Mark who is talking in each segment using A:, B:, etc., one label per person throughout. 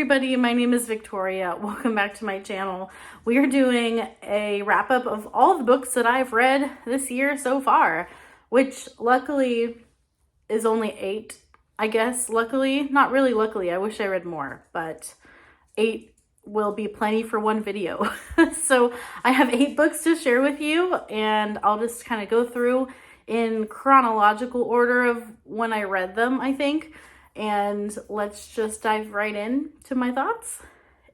A: everybody, my name is Victoria. Welcome back to my channel. We are doing a wrap-up of all the books that I've read this year so far, which luckily is only 8, I guess. Luckily, not really luckily, I wish I read more, but 8 will be plenty for one video. So I have 8 books to share with you, and I'll just kind of go through in chronological order of when I read them, I think. And let's just dive right in to my thoughts.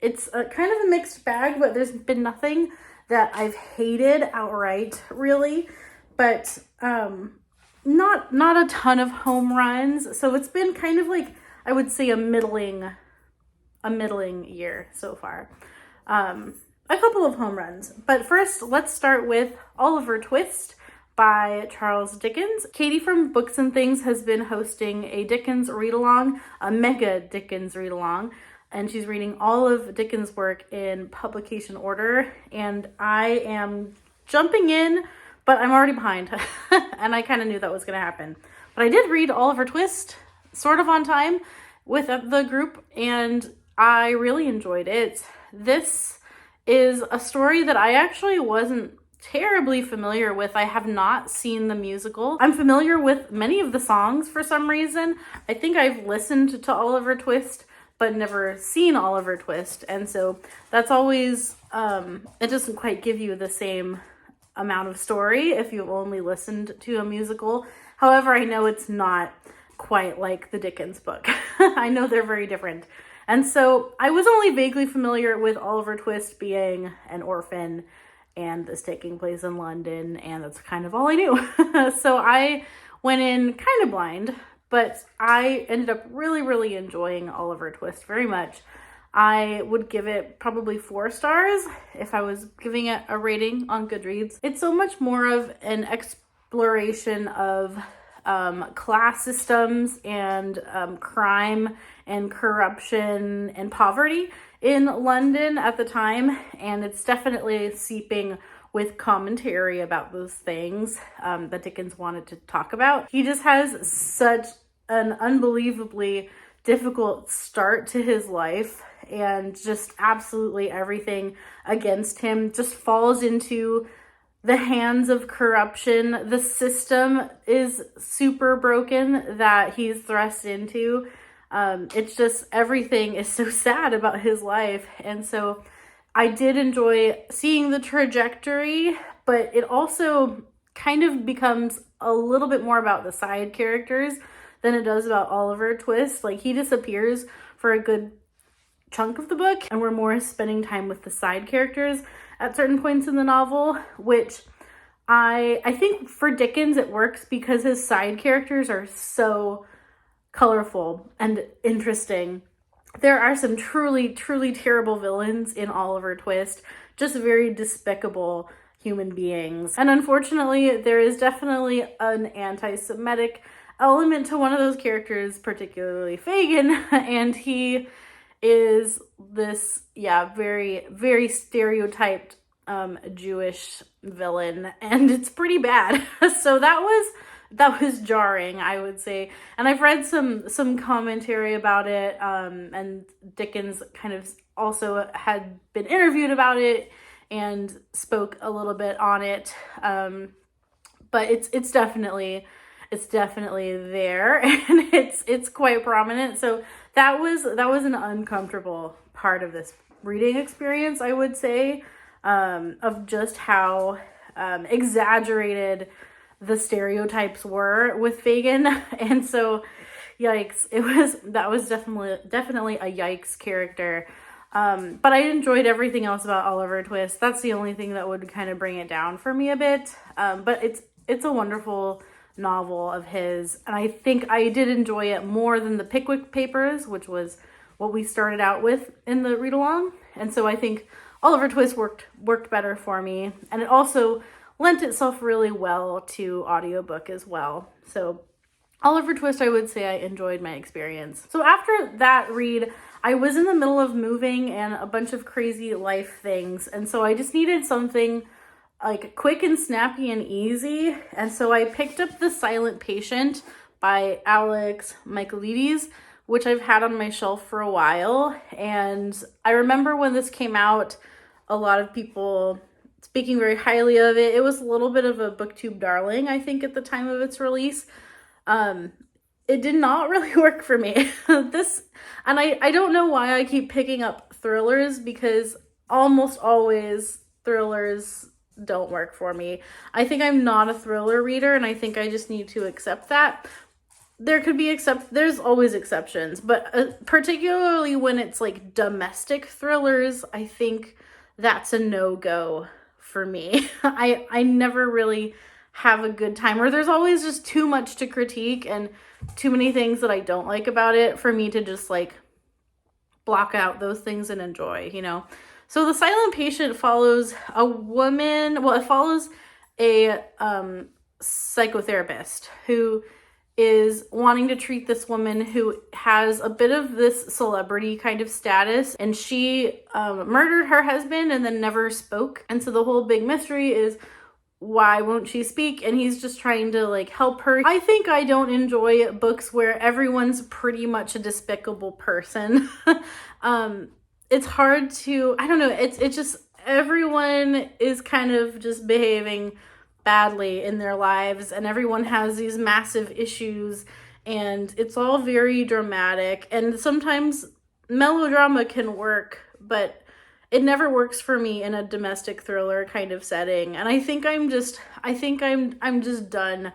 A: It's a kind of a mixed bag, but there's been nothing that I've hated outright, really. But not a ton of home runs. So it's been kind of like, I would say, a middling year so far. A couple of home runs. But first, let's start with Oliver Twist by Charles Dickens. Katie from Books and Things has been hosting a Dickens read-along, a mega Dickens read-along, and she's reading all of Dickens' work in publication order, and I am jumping in, but I'm already behind, and I kind of knew that was going to happen. But I did read Oliver Twist sort of on time with the group, and I really enjoyed it. This is a story that I actually wasn't terribly familiar with. I have not seen the musical. I'm familiar with many of the songs for some reason. I think I've listened to Oliver Twist, but never seen Oliver Twist. And so that's always, it doesn't quite give you the same amount of story if you've only listened to a musical. However, I know it's not quite like the Dickens book. I know they're very different. And so I was only vaguely familiar with Oliver Twist being an orphan and this taking place in London, and that's kind of all I knew. So I went in kind of blind, but I ended up really enjoying Oliver Twist very much. I would give it probably 4 stars if I was giving it a rating on Goodreads. It's so much more of an exploration of class systems and crime and corruption and poverty in London at the time, and it's definitely seeping with commentary about those things that Dickens wanted to talk about. He just has such an unbelievably difficult start to his life, and just absolutely everything against him just falls into the hands of corruption. The system is super broken that he's thrust into. It's just, everything is so sad about his life. And so I did enjoy seeing the trajectory, but it also kind of becomes a little bit more about the side characters than it does about Oliver Twist. Like, he disappears for a good chunk of the book, and we're more spending time with the side characters at certain points in the novel, which I think for Dickens it works because his side characters are so colorful and interesting. There are some truly terrible villains in Oliver Twist, just very despicable human beings. And unfortunately, there is definitely an anti-Semitic element to one of those characters, particularly Fagin, and he is this, very stereotyped Jewish villain, and it's pretty bad. So that was jarring, I would say. And I've read some commentary about it, and Dickens kind of also had been interviewed about it and spoke a little bit on it. But it's definitely there, and it's quite prominent. So that was an uncomfortable part of this reading experience, I would say, of just how exaggerated the stereotypes were with Fagin. And so yikes, that was definitely a yikes character. But I enjoyed everything else about Oliver Twist. That's the only thing that would kind of bring it down for me a bit. But it's a wonderful novel of his, and I think I did enjoy it more than the Pickwick Papers, which was what we started out with in the read-along. And so I think Oliver Twist worked better for me, and it also lent itself really well to audiobook as well. So Oliver Twist, I would say I enjoyed my experience. So after that read, I was in the middle of moving and a bunch of crazy life things, and so I just needed something like quick and snappy and easy. And so I picked up The Silent Patient by Alex Michaelides, which I've had on my shelf for a while. And I remember when this came out, a lot of people speaking very highly of it. It was a little bit of a booktube darling, I think, at the time of its release. It did not really work for me. I don't know why I keep picking up thrillers, because almost always thrillers don't work for me. I think I'm not a thriller reader, and I think I just need to accept that. There's always exceptions, but particularly when it's like domestic thrillers, I think that's a no-go for me. I never really have a good time, or there's always just too much to critique and too many things that I don't like about it for me to just like block out those things and enjoy, you know? So The Silent Patient follows a woman, well, it follows a psychotherapist who is wanting to treat this woman who has a bit of this celebrity kind of status, and she murdered her husband and then never spoke. And so the whole big mystery is, why won't she speak? And he's just trying to like help her. I think I don't enjoy books where everyone's pretty much a despicable person. It's hard to, I don't know, it's just everyone is kind of just behaving badly in their lives, and everyone has these massive issues, and it's all very dramatic, and sometimes melodrama can work, but it never works for me in a domestic thriller kind of setting. And I think I'm just done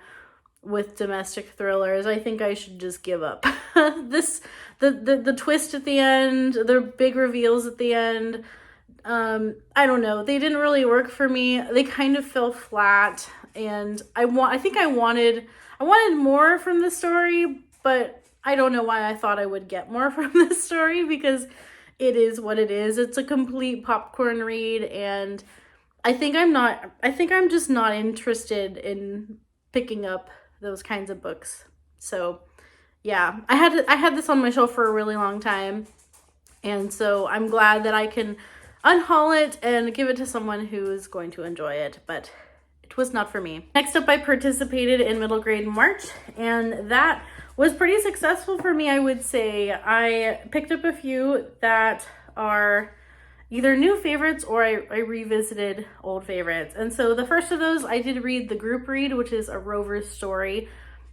A: with domestic thrillers. I think I should just give up. The twist at the end, the big reveals at the end, I don't know. They didn't really work for me. They kind of fell flat, and I wanted more from the story, but I don't know why I thought I would get more from this story, because it is what it is. It's a complete popcorn read, and I think I'm just not interested in picking up those kinds of books. So, yeah, I had this on my shelf for a really long time, and so I'm glad that I can unhaul it and give it to someone who is going to enjoy it, but it was not for me. Next up, I participated in middle grade March, and that was pretty successful for me, I would say. I picked up a few that are either new favorites or I revisited old favorites. And so the first of those, I did read the group read, which is a Rovers Story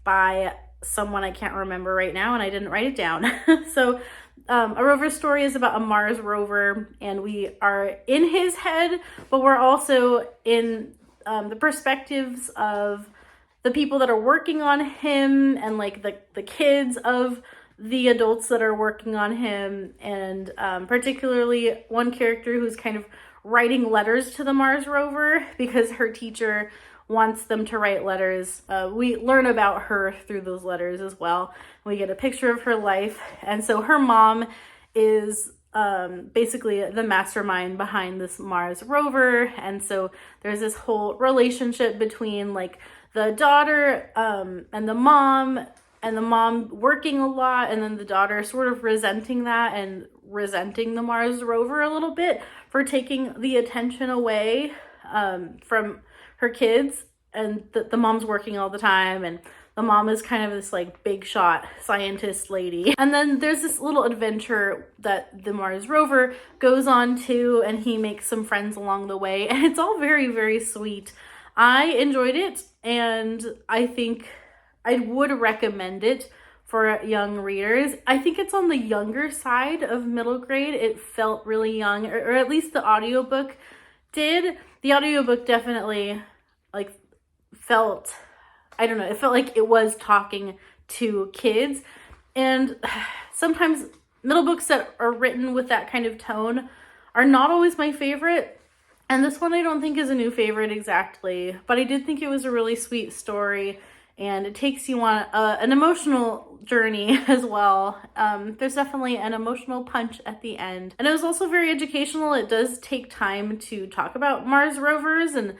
A: by someone I can't remember right now, and I didn't write it down. So a Rover Story is about a Mars rover, and we are in his head, but we're also in the perspectives of the people that are working on him, and like the kids of the adults that are working on him, and particularly one character who's kind of writing letters to the Mars rover because her teacher wants them to write letters. We learn about her through those letters as well. We get a picture of her life, and so her mom is basically the mastermind behind this Mars rover, and so there's this whole relationship between like the daughter and the mom working a lot, and then the daughter sort of resenting that and resenting the Mars rover a little bit for taking the attention away from her kids, and the mom's working all the time, and the mom is kind of this like big shot scientist lady. And then there's this little adventure that the Mars rover goes on to, and he makes some friends along the way, and it's all very, very sweet. I enjoyed it, and I think I would recommend it for young readers. I think it's on the younger side of middle grade. It felt really young, or at least the audiobook did. The audiobook definitely like felt, I don't know, it felt like it was talking to kids. And sometimes middle books that are written with that kind of tone are not always my favorite. And this one I don't think is a new favorite exactly, but I did think it was a really sweet story, and it takes you on an emotional journey as well. There's definitely an emotional punch at the end. And it was also very educational. It does take time to talk about Mars rovers, and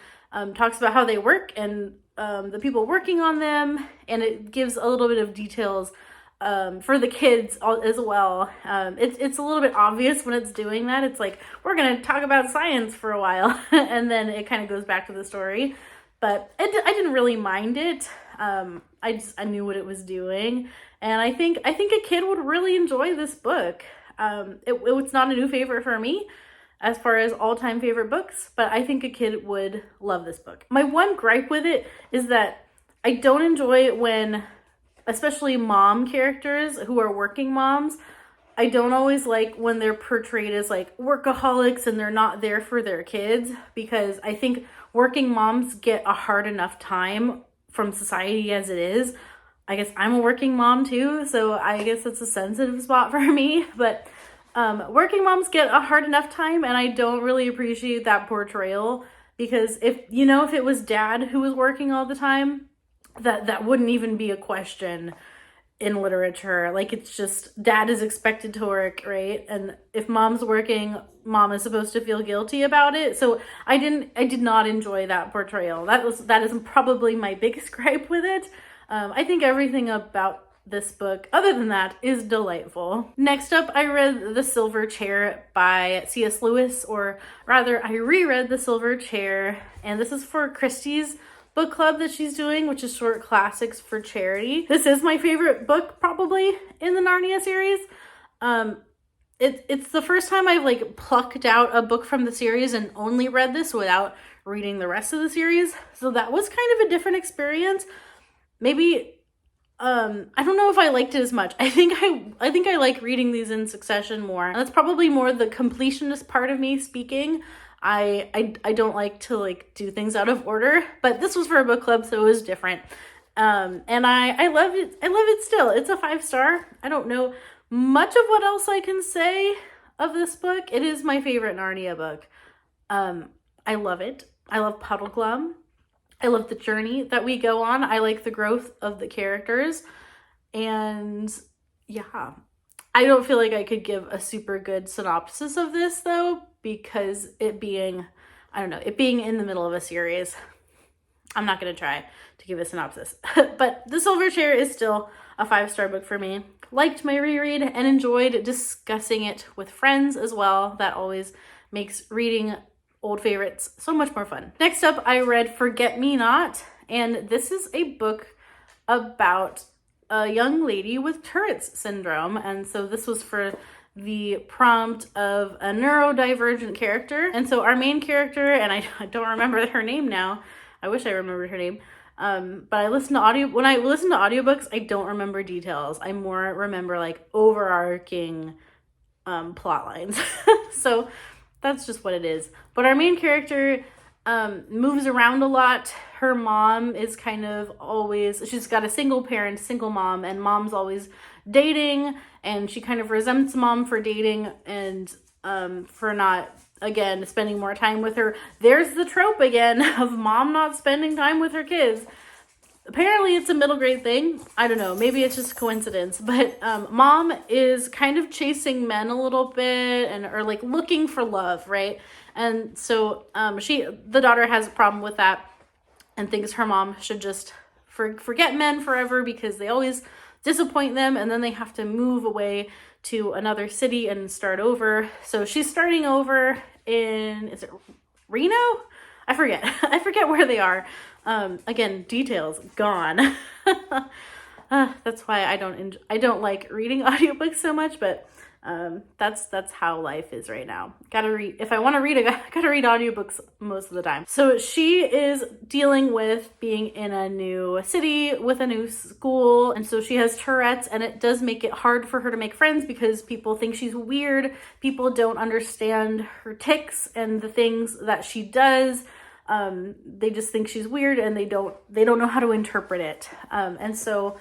A: talks about how they work and the people working on them, and it gives a little bit of details for the kids as well. It's a little bit obvious when it's doing that. It's like, we're going to talk about science for a while, and then it kind of goes back to the story. But I didn't really mind it. I knew what it was doing, and I think a kid would really enjoy this book. It's not a new favorite for me as far as all-time favorite books, but I think a kid would love this book. My one gripe with it is that I don't enjoy when, especially mom characters who are working moms, I don't always like when they're portrayed as like workaholics and they're not there for their kids, because I think working moms get a hard enough time from society as it is. I guess I'm a working mom too, so I guess it's a sensitive spot for me, but working moms get a hard enough time, and I don't really appreciate that portrayal, because if it was dad who was working all the time, that wouldn't even be a question in literature. Like, it's just dad is expected to work, right? And if mom's working, mom is supposed to feel guilty about it. So I did not enjoy that portrayal. That is probably my biggest gripe with it. I think everything about this book, other than that, is delightful. Next up, I read The Silver Chair by C.S. Lewis, or rather, I reread The Silver Chair, and this is for Christy's book club that she's doing, which is short classics for charity. This is my favorite book probably in the Narnia series. It's the first time I've like plucked out a book from the series and only read this without reading the rest of the series. So that was kind of a different experience. Maybe I don't know if I liked it as much. I think I like reading these in succession more. And that's probably more the completionist part of me speaking. I don't like to like do things out of order, but this was for a book club, so it was different. And I love it. I love it still. It's a 5-star. I don't know much of what else I can say of this book. It is my favorite Narnia book. I love it. I love Puddleglum. I love the journey that we go on. I like the growth of the characters. And yeah, I don't feel like I could give a super good synopsis of this though, because it being in the middle of a series, I'm not going to try to give a synopsis. But The Silver Chair is still a 5-star book for me. Liked my reread and enjoyed discussing it with friends as well. That always makes reading old favorites so much more fun. Next up, I read Forget Me Not, and this is a book about a young lady with Tourette's syndrome. And so this was for the prompt of a neurodivergent character. And so our main character, and I don't remember her name now. I wish I remembered her name. But when I listen to audiobooks, I don't remember details. I more remember like overarching plot lines. So that's just what it is. But our main character moves around a lot. Her mom is kind of always, she's got a single mom, and mom's always dating, and she kind of resents mom for dating and for not, again, spending more time with her. There's the trope again of mom not spending time with her kids. Apparently it's a middle grade thing. I don't know. Maybe it's just coincidence. But mom is kind of chasing men a little bit or like looking for love, right? And so the daughter has a problem with that and thinks her mom should just forget men forever because they always disappoint them, and then they have to move away to another city and start over. So she's starting over in, is it Reno? I forget where they are. Again, details gone. That's why I don't like reading audiobooks so much, but that's how life is right now. If I want to read, I gotta read audiobooks most of the time. So she is dealing with being in a new city with a new school, and so she has Tourette's, and it does make it hard for her to make friends because people think she's weird. People don't understand her tics and the things that she does. They just think she's weird, and they don't know how to interpret it. And so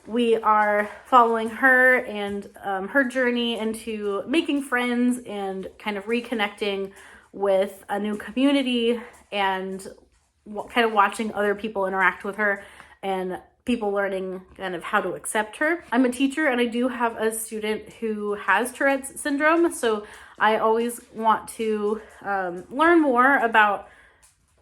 A: we are following her and her journey into making friends and kind of reconnecting with a new community, and kind of watching other people interact with her and people learning kind of how to accept her. I'm a teacher, and I do have a student who has Tourette's syndrome, so I always want to learn more about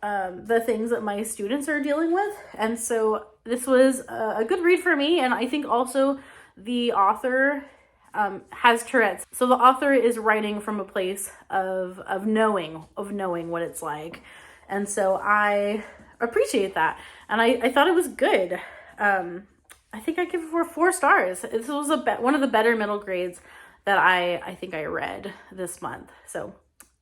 A: the things that my students are dealing with. And so this was a good read for me, and I think also the author has Tourette's. So the author is writing from a place of knowing what it's like. And so I appreciate that. And I thought it was good. I think I give it 4 stars. This was one of the better middle grades that I think I read this month. So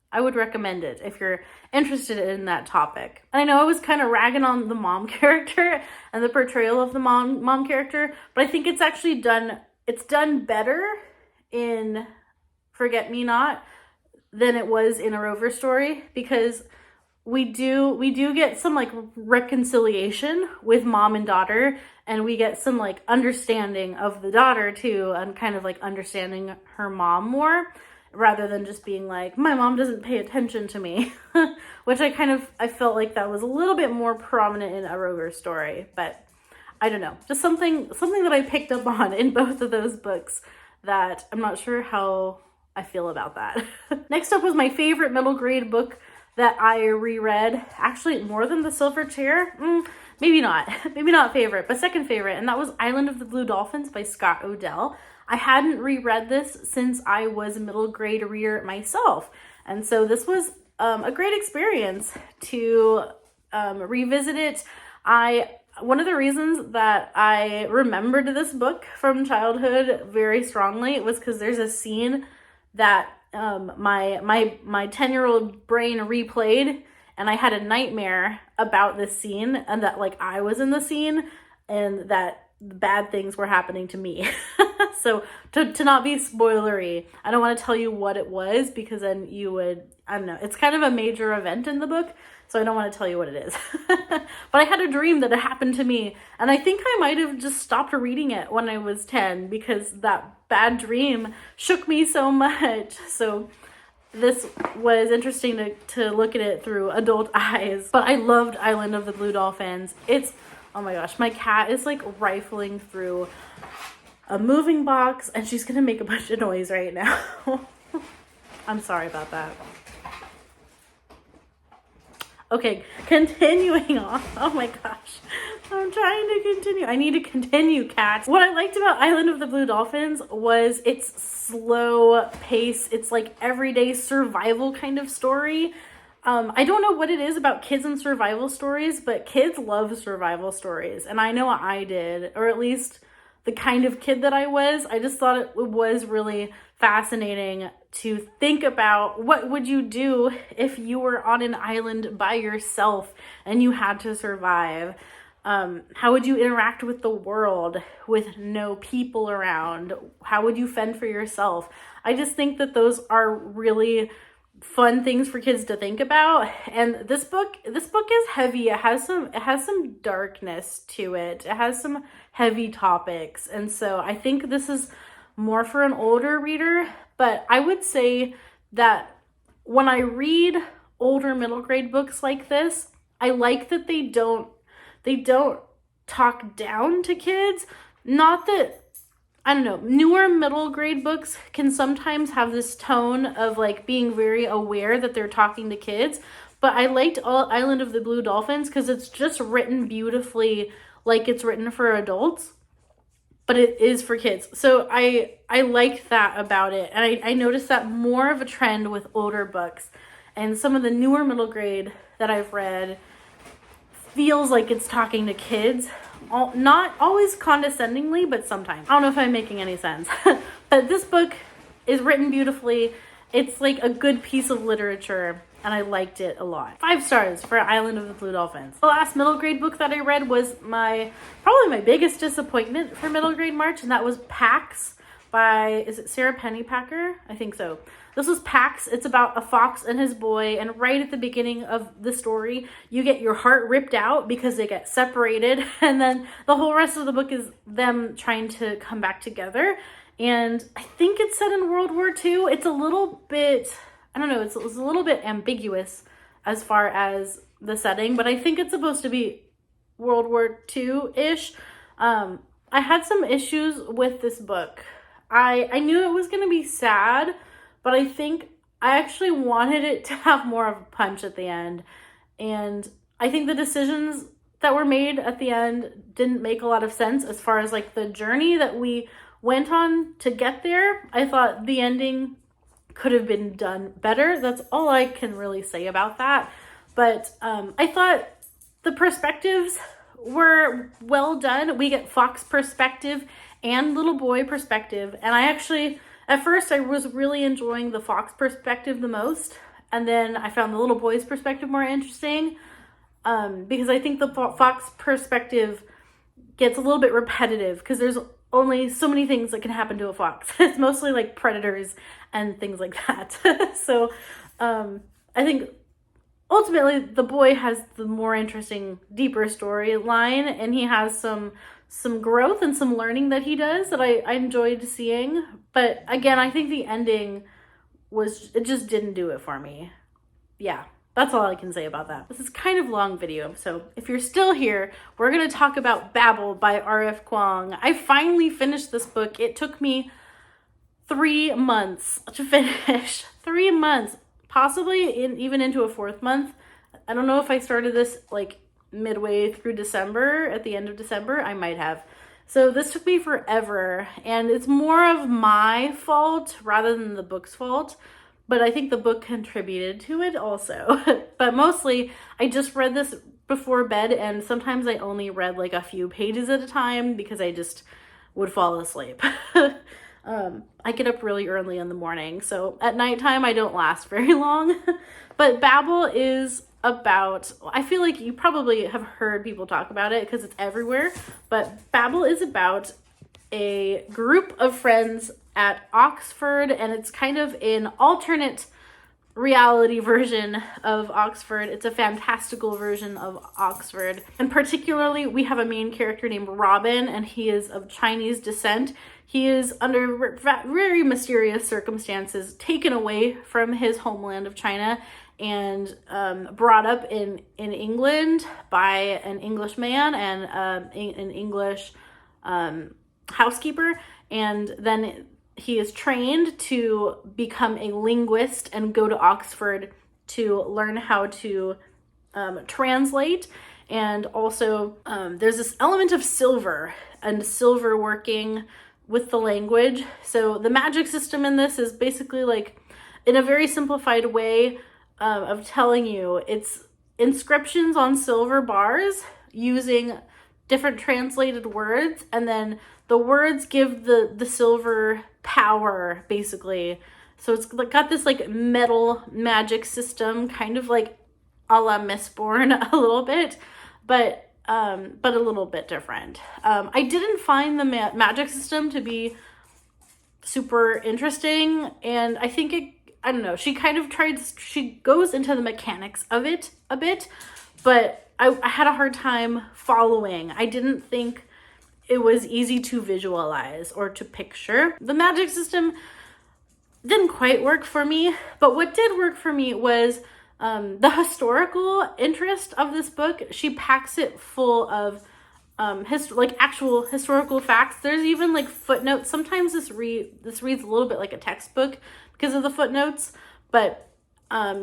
A: I would recommend it if you're interested in that topic. And I know I was kind of ragging on the mom character and the portrayal of the mom character, but I think it's actually done better in Forget Me Not than it was in A Rover Story, because we do get some like reconciliation with mom and daughter, and we get some like understanding of the daughter too, and kind of like understanding her mom more, rather than just being like, my mom doesn't pay attention to me, which I felt like that was a little bit more prominent in A Rover Story. But I don't know, just something that I picked up on in both of those books that I'm not sure how I feel about that. Next up was my favorite middle grade book that I reread. Actually, more than The Silver Chair. Maybe not favorite, but second favorite. And that was Island of the Blue Dolphins by Scott Odell. I hadn't reread this since I was a middle grade reader myself. And so this was a great experience to revisit it. One of the reasons that I remembered this book from childhood very strongly was because there's a scene that my 10-year-old brain replayed, and I had a nightmare about this scene, and that like I was in the scene and that bad things were happening to me. So to not be spoilery, I don't want to tell you what it was, because then you would, I don't know, it's kind of a major event in the book, so I don't want to tell you what it is. But I had a dream that it happened to me, and I think I might have just stopped reading it when I was 10, because that bad dream shook me so much. So this was interesting to look at it through adult eyes. But I loved Island of the Blue Dolphins. Oh my gosh, my cat is like rifling through a moving box, and she's gonna make a bunch of noise right now. I'm sorry about that. Okay, continuing on. Oh my gosh. I'm trying to continue. I need to continue, cats. What I liked about Island of the Blue Dolphins was its slow pace. It's like everyday survival kind of story. I don't know what it is about kids and survival stories, but kids love survival stories. And I know I did, or at least the kind of kid that I was. I just thought it was really fascinating to think about, what would you do if you were on an island by yourself and you had to survive? How would you interact with the world with no people around? How would you fend for yourself? I just think that those are really fun things for kids to think about. And this book is heavy. It has some darkness to it. It has some heavy topics. And so I think this is more for an older reader, but I would say that when I read older middle grade books like this, I like that they don't talk down to kids. Not that, I don't know, newer middle grade books can sometimes have this tone of like being very aware that they're talking to kids, but I liked Island of the Blue Dolphins because it's just written beautifully, like it's written for adults, but it is for kids. So I liked that about it. And I noticed that more of a trend with older books, and some of the newer middle grade that I've read feels like it's talking to kids. Not always condescendingly, but sometimes. I don't know if I'm making any sense. But this book is written beautifully. It's like a good piece of literature, and I liked it a lot. 5 stars for Island of the Blue Dolphins. The last middle grade book that I read was probably my biggest disappointment for middle grade March, and that was Pax by, is it Sara Pennypacker? I think so. This was Pax. It's about a fox and his boy, and right at the beginning of the story, you get your heart ripped out because they get separated, and then the whole rest of the book is them trying to come back together. And I think it's set in World War II. It's a little bit, I don't know, it's a little bit ambiguous as far as the setting, but I think it's supposed to be World War II-ish. I had some issues with this book. I knew it was going to be sad, but I think I actually wanted it to have more of a punch at the end. And I think the decisions that were made at the end didn't make a lot of sense as far as like the journey that we went on to get there. I thought the ending could have been done better. That's all I can really say about that. But I thought the perspectives were well done. We get fox perspective and little boy perspective. And I actually, at first I was really enjoying the fox perspective the most. And then I found the little boy's perspective more interesting. Because I think the fox perspective gets a little bit repetitive because there's only so many things that can happen to a fox. It's mostly like predators and things like that. So I think ultimately the boy has the more interesting, deeper storyline, and he has some growth and some learning that he does that I enjoyed seeing. But again, I think the ending it just didn't do it for me. Yeah. That's all I can say about that. This is kind of long video, so if you're still here, we're going to talk about Babel by R.F. Kuang. I finally finished this book. It took me 3 months to finish. 3 months, possibly even into a 4th month. I don't know if I started this like midway through December, at the end of December. I might have. So this took me forever, and it's more of my fault rather than the book's fault. But I think the book contributed to it also. But mostly, I just read this before bed, and sometimes I only read like a few pages at a time because I just would fall asleep. I get up really early in the morning, so at nighttime I don't last very long. But Babel is about, I feel like you probably have heard people talk about it because it's everywhere, but Babel is about a group of friends at Oxford, and it's kind of an alternate reality version of Oxford. It's a fantastical version of Oxford. And particularly, we have a main character named Robin, and he is of Chinese descent. He is, under very mysterious circumstances, taken away from his homeland of China and brought up in England by an English man and an English housekeeper. And then he is trained to become a linguist and go to Oxford to learn how to translate. And also there's this element of silver and silver working with the language. So the magic system in this is basically like, in a very simplified way of telling you, it's inscriptions on silver bars using different translated words, and then the words give the silver power, basically. So it's got this like metal magic system, kind of like a la Mistborn a little bit, but a little bit different. I didn't find the magic system to be super interesting, and I think I don't know, she goes into the mechanics of it a bit, but I had a hard time following. I didn't think it was easy to visualize or to picture. The magic system didn't quite work for me, but what did work for me was the historical interest of this book. She packs it full of actual historical facts. There's even like footnotes. Sometimes this reads a little bit like a textbook because of the footnotes, but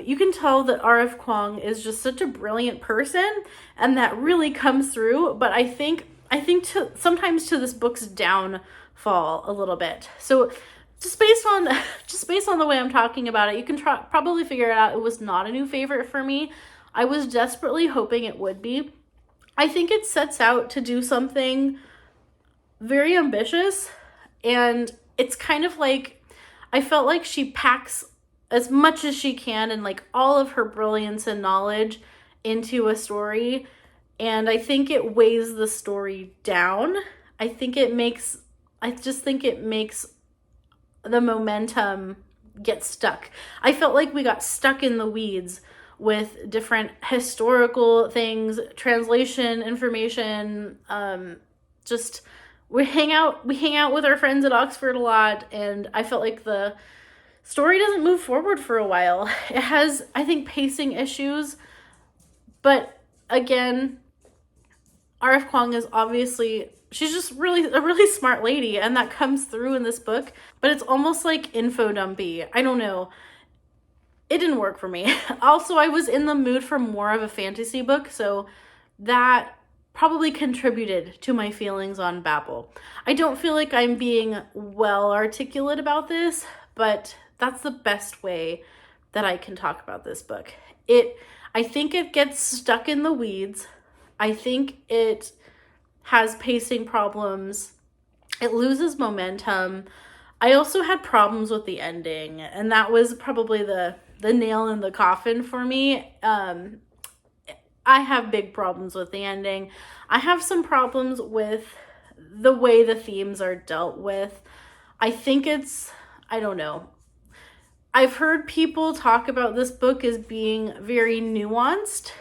A: you can tell that R.F. Kuang is just such a brilliant person, and that really comes through. But I think sometimes to this book's downfall a little bit. So just based on the way I'm talking about it, you can probably figure it out. It was not a new favorite for me. I was desperately hoping it would be. I think it sets out to do something very ambitious, and it's kind of like, I felt like she packs as much as she can and like all of her brilliance and knowledge into a story, and I think it weighs the story down. I just think it makes the momentum get stuck. I felt like we got stuck in the weeds with different historical things, translation information, we hang out with our friends at Oxford a lot, and I felt like the story doesn't move forward for a while. It has, I think, pacing issues, but again, R.F. Kuang is obviously, she's just a really smart lady, and that comes through in this book, but it's almost like info dumpy. I don't know. It didn't work for me. Also, I was in the mood for more of a fantasy book, so that probably contributed to my feelings on Babel. I don't feel like I'm being well articulate about this, but that's the best way that I can talk about this book. I think it gets stuck in the weeds I think it has pacing problems. It loses momentum. I also had problems with the ending, and that was probably the nail in the coffin for me. I have big problems with the ending. I have some problems with the way the themes are dealt with. I think I don't know. I've heard people talk about this book as being very nuanced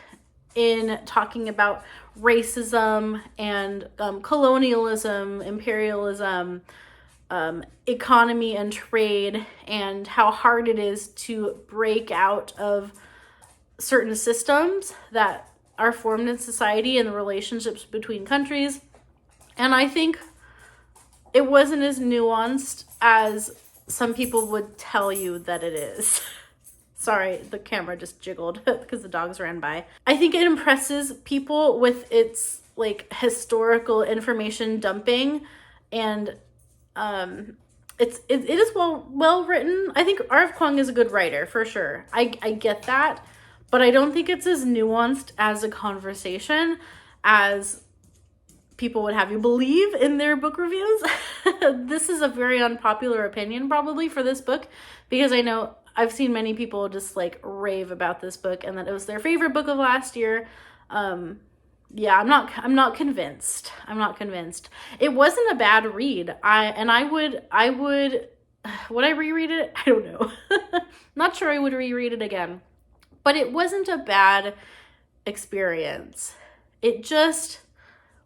A: in talking about racism and colonialism, imperialism, economy and trade, and how hard it is to break out of certain systems that are formed in society and the relationships between countries. And I think it wasn't as nuanced as some people would tell you that it is. Sorry, the camera just jiggled because the dogs ran by. I think it impresses people with its like historical information dumping, and it is well written. I think R.F. Kuang is a good writer for sure. I get that, but I don't think it's as nuanced as a conversation as people would have you believe in their book reviews. This is a very unpopular opinion probably for this book, because I know I've seen many people just like rave about this book and that it was their favorite book of last year. Yeah, I'm not convinced. I'm not convinced. It wasn't a bad read. Would I reread it? I don't know. Not sure I would reread it again. But it wasn't a bad experience. It just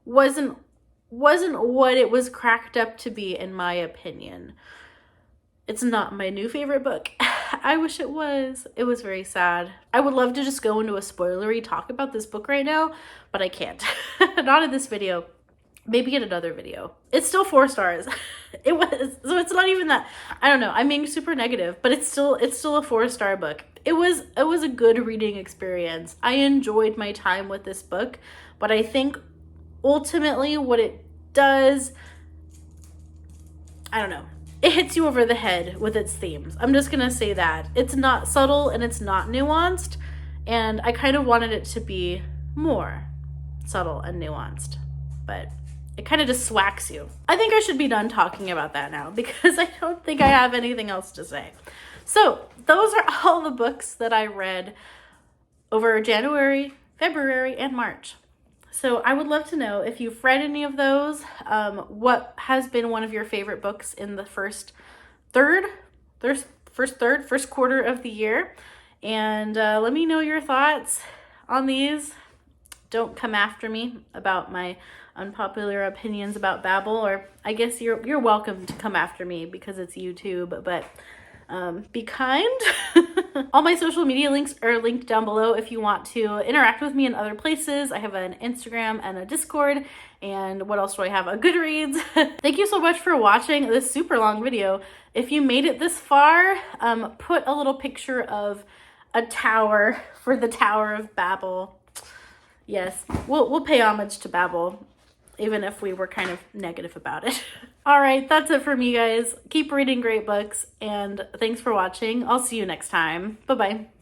A: wasn't what it was cracked up to be, in my opinion. It's not my new favorite book. I wish it was. It was very sad. I would love to just go into a spoilery talk about this book right now, but I can't. Not in this video. Maybe in another video. It's still 4 stars. It was, so it's not even that. I don't know. I'm being super negative, but it's still a 4-star book. It was a good reading experience. I enjoyed my time with this book, but I think ultimately what it does, I don't know. It hits you over the head with its themes. I'm just going to say that. It's not subtle and it's not nuanced. And I kind of wanted it to be more subtle and nuanced. But it kind of just swacks you. I think I should be done talking about that now because I don't think I have anything else to say. So those are all the books that I read over January, February, and March. So I would love to know if you've read any of those. What has been one of your favorite books in the first quarter of the year? And let me know your thoughts on these. Don't come after me about my unpopular opinions about Babel, or I guess you're welcome to come after me because it's YouTube, but be kind. All my social media links are linked down below if you want to interact with me in other places. I have an Instagram and a Discord, and what else do I have? A Goodreads. Thank you so much for watching this super long video. If you made it this far, put a little picture of a tower for the Tower of Babel. Yes, we'll pay homage to Babel, even if we were kind of negative about it. All right, that's it for me, guys. Keep reading great books, and thanks for watching. I'll see you next time. Bye-bye.